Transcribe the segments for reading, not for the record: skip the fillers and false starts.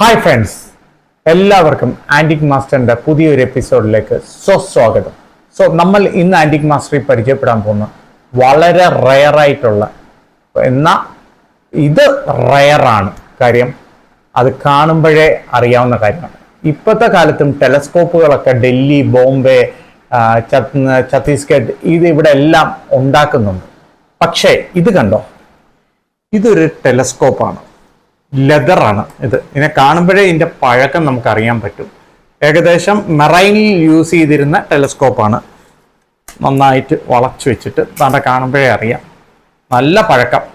Hi friends, എല്ലാവർക്കും antique മാസ്റ്ററിൻ്റെ പുതിയൊരു എപ്പിസോഡിലേക്ക് സ്വാഗതം. നമ്മൾ ഇന്ന് ആൻറ്റിക് മാസ്റ്ററിൽ പരിചയപ്പെടാൻ പോകുന്ന വളരെ റയറായിട്ടുള്ള, എന്നാൽ ഇത് റയറാണ് കാര്യം, അത് കാണുമ്പോഴേ അറിയാവുന്ന കാര്യമാണ്. ഇപ്പോഴത്തെ കാലത്തും ടെലസ്കോപ്പുകളൊക്കെ ഡൽഹി, ബോംബെ, ഛത്തീസ്ഗഡ് ഇവിടെ എല്ലാം ഉണ്ടാക്കുന്നുണ്ട്. പക്ഷേ ഇത് കണ്ടോ, ഇതൊരു ടെലസ്കോപ്പാണ്, ലെതറാണ്. ഇതിനെ കാണുമ്പോഴേ ഇതിൻ്റെ പഴക്കം നമുക്ക് അറിയാൻ പറ്റും. ഏകദേശം മെറൈനിൽ യൂസ് ചെയ്തിരുന്ന ടെലസ്കോപ്പാണ്. നന്നായിട്ട് വളച്ചു വെച്ചിട്ട് താണ്ട കാണുമ്പോഴേ അറിയാം, നല്ല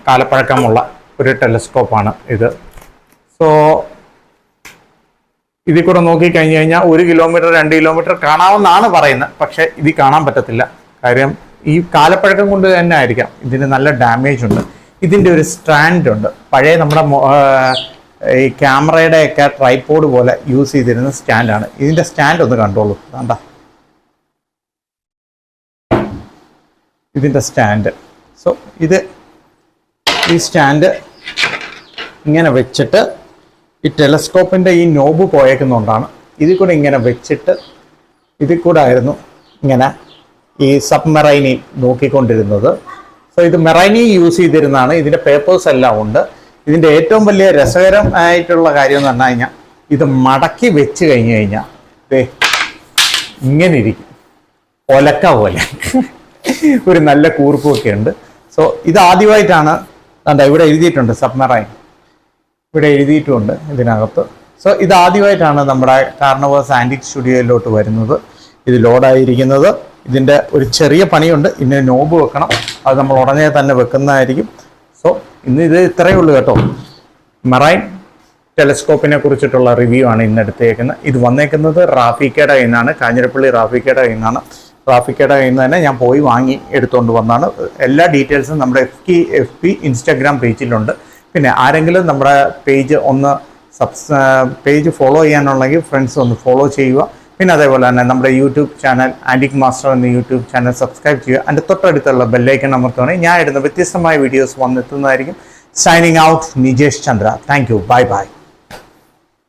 കാലപ്പഴക്കമുള്ള ഒരു ടെലസ്കോപ്പാണ് ഇത്. ഇതിൽ കൂടെ നോക്കിക്കഴിഞ്ഞ് കഴിഞ്ഞാൽ 1 കിലോമീറ്റർ 2 കിലോമീറ്റർ കാണാമെന്നാണ് പറയുന്നത്. പക്ഷേ ഇത് കാണാൻ പറ്റത്തില്ല. കാര്യം ഈ കാലപ്പഴക്കം കൊണ്ട് തന്നെ ആയിരിക്കാം, ഇതിന് നല്ല ഡാമേജ് ഉണ്ട്. ഇതിൻ്റെ ഒരു സ്റ്റാൻഡ് ഉണ്ട്, പഴയ നമ്മുടെ ഈ ക്യാമറയുടെ ഒക്കെ ട്രൈപോഡ് പോലെ യൂസ് ചെയ്തിരുന്ന സ്റ്റാൻഡാണ്. ഇതിൻ്റെ സ്റ്റാൻഡ് ഒന്ന് കണ്ടോളൂ, വേണ്ട ഇതിൻ്റെ സ്റ്റാൻഡ്. ഈ സ്റ്റാൻഡ് ഇങ്ങനെ വെച്ചിട്ട് ഈ ടെലസ്കോപ്പിൻ്റെ ഈ നോബ് പോയേക്കുന്നതുകൊണ്ടാണ് ഇതിൽ കൂടെ ഇങ്ങനെ വെച്ചിട്ട് ഇതിൽ കൂടെ ആയിരുന്നു ഇങ്ങനെ ഈ സബ്മെറൈനിൽ നോക്കിക്കൊണ്ടിരുന്നത്. ഇത് മെറൈനി യൂസ് ചെയ്തിരുന്നതാണ്. ഇതിൻ്റെ പേപ്പേഴ്സ് എല്ലാം ഉണ്ട്. ഇതിൻ്റെ ഏറ്റവും വലിയ രസകരമായിട്ടുള്ള കാര്യം എന്ന് പറഞ്ഞു കഴിഞ്ഞാൽ, ഇത് മടക്കി വെച്ച് കഴിഞ്ഞ് കഴിഞ്ഞാൽ ഇങ്ങനെ ഇരിക്കും, ഒലക്ക പോലെ ഒരു നല്ല കൂർപ്പൊക്കെ ഉണ്ട്. ഇത് ആദ്യമായിട്ടാണ് ഇവിടെ എഴുതിയിട്ടുണ്ട്, സബ്മെറൈൻ ഇവിടെ എഴുതിയിട്ടുമുണ്ട് ഇതിനകത്ത്. ഇത് ആദ്യമായിട്ടാണ് നമ്മുടെ കാർണവേഴ്സ് ആൻറ്റിക് സ്റ്റുഡിയോയിലോട്ട് വരുന്നത്. ഇത് ലോഡായിരിക്കുന്നത്. ഇതിൻ്റെ ഒരു ചെറിയ പണിയുണ്ട്, ഇതിന് നോബ് വെക്കണം, അത് നമ്മൾ ഉടനെ തന്നെ വെക്കുന്നതായിരിക്കും. ഇന്ന് ഇത് ഇത്രയേ ഉള്ളൂ കേട്ടോ. മെറൈൻ ടെലസ്കോപ്പിനെ കുറിച്ചിട്ടുള്ള റിവ്യൂ ആണ് ഇന്ന് എടുത്തേക്കുന്നത്. ഇത് വന്നേക്കുന്നത് റാഫിക്കയുടെ കയ്യിൽ നിന്നാണ്, കാഞ്ഞിരപ്പള്ളി റാഫിക്കയുടെ കയ്യിൽ നിന്നാണ്. റാഫിക്കയുടെ കയ്യിൽ നിന്ന് തന്നെ ഞാൻ പോയി വാങ്ങി എടുത്തുകൊണ്ട് വന്നതാണ്. എല്ലാ ഡീറ്റെയിൽസും നമ്മുടെ FB ഇൻസ്റ്റാഗ്രാം പേജിലുണ്ട്. പിന്നെ ആരെങ്കിലും നമ്മുടെ പേജ് ഫോളോ ചെയ്യാനുണ്ടെങ്കിൽ ഫ്രണ്ട്സ് ഒന്ന് ഫോളോ ചെയ്യുക. പിന്നെ അതേപോലെ തന്നെ നമ്മുടെ യൂട്യൂബ് ചാനൽ ആൻറ്റിക് മാസ്റ്റർ എന്ന യൂട്യൂബ് ചാനൽ സബ്സ്ക്രൈബ് ചെയ്യുക. അതിൻ്റെ തൊട്ടടുത്തുള്ള ബെല്ലൈക്കൺ അമർത്തുകയാണെങ്കിൽ ഞാൻ ഇടുന്ന വ്യത്യസ്തമായ വീഡിയോസ് വന്നെത്തുന്നതായിരിക്കും. Signing out, Nijesh Chandra. Thank you, bye by.